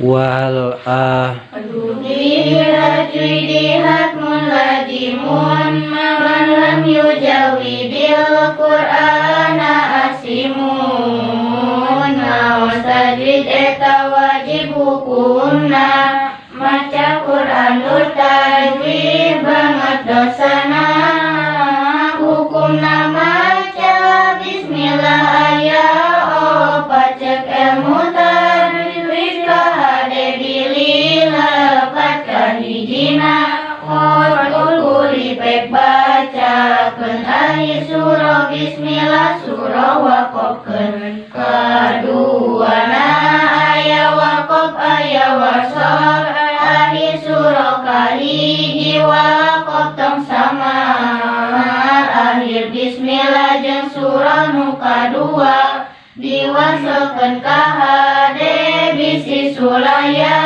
wal Juidihat muladimun man lam yujawidil Qur'ana asimun wastajid eta wajib hukumna maca Qur'anul tajwid banget dosana hukumna maca bismillah aya pacek ilmu tajwid kahade dililepat kahijina kuli pek bacakeun ahir surah bismillah surah waqafkeun kaduana aya waqaf aya wasol ahir surah kahiji waqaf tong samar akhir bismillah jeung surah nu kadua diwasolkeun ka hade bisi sulaya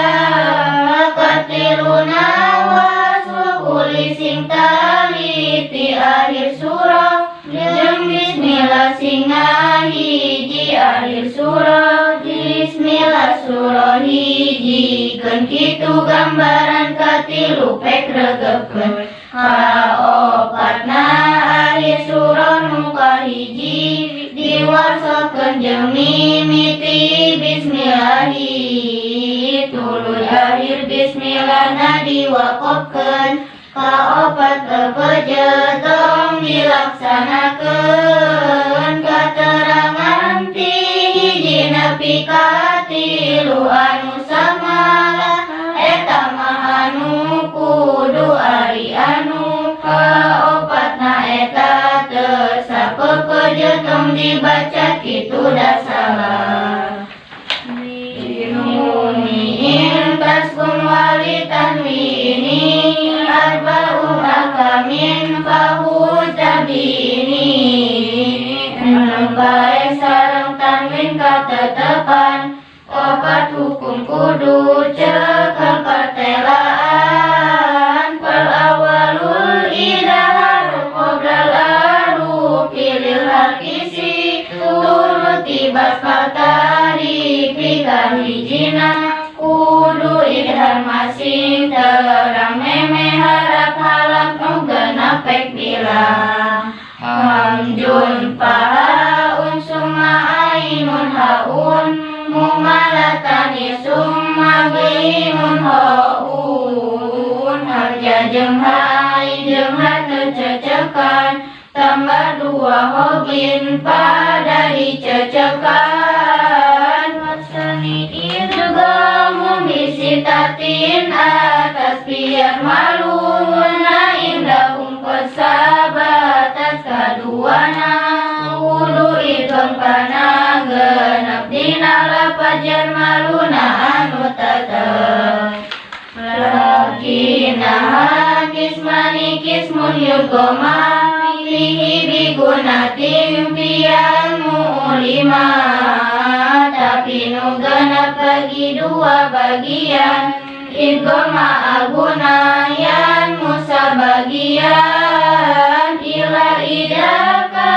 katiluna wasul kuli sing taliti akhir surah jeung bismillah sing hiji akhir surah bismillah surah hiji keun kitu gambaran katilu pek regepkeun kaopatna akhir surah nu kahiji diwasolkeun jeung mimiti bismillahi tuluy akhir bismillahna diwaqafkeun kaopat lebejeut tong dilaksanakeun katerangan ti hiji nepi ka tilu anu samala eta mah anu kudu ari anu kaopatna eta teu sapepejeut tong dibaca kitu da salah binuniin taskun wali tanwini arba'u akamin fahu tabini baik sareng tanwin katetepan opat hukum kudu cekel pertelaan fal awalul idahar qoblal arufi lil hakisi turuti basmal tarifi kahijina kudu idhar masing terang meme harap halak nu genep pek bilang hamjun pahaun summa ainun haun mumalatani summa binun haun harja jeung hai jeung hatu cecekan tambah dua hogin pada dicecekan wasani juga mumisitatin atas biar malu na indahum persahabat kaduana kudu idon kana genep dina lapajan maluna anu tetep lakina kismani kismun yurgoma fihi bigunatin pian mu'lima tapi nu genep bagi dua bagian idgoma agunayan musa bagian ila idaka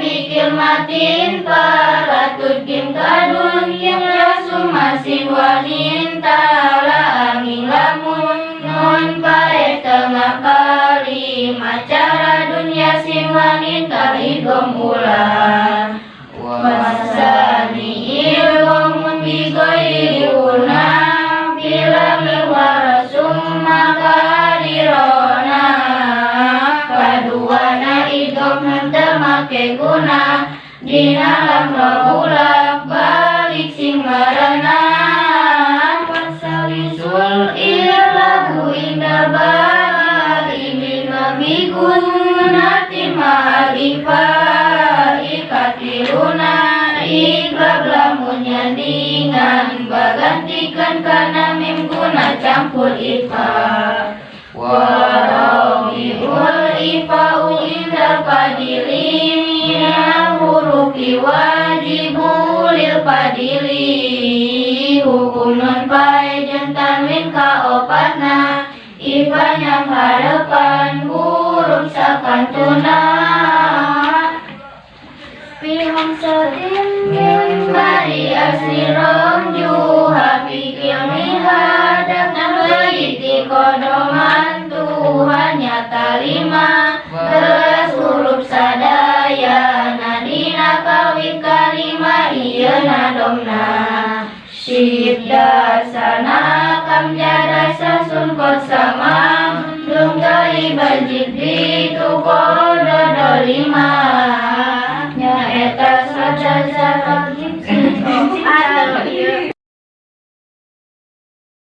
bikil matin paratut kim kadun ya sumasi wanita la angin lamun non pae tengah kali macara dunia sing wanita idgom ulang wasani ilgomun bigoiri unang bilang liwarasum makadirona kaduana idgom henteu make guna dina lam rolak balik sing merenang wasalisul ilahu indah bali binabi gunatin ma'rifah ikatiluna ikrab lamun nyandingan bagantikan kana mim guna campur ifa warawiul ifa'u indal padilin ya hurufi wajibulil padili hukum non pae jeung tanwin kaopatna ifanya harapan huruf sakantuna Biham sadin min bari asirom juha fikir mihadak Baiti kodoman Tuhan nyata lima Belas huruf sadaya Nadina kawit kalima Iya nadomna Syibda sana kam jada sasun kosamam Dungkai bajik di tuko dodo lima Nyaeta saja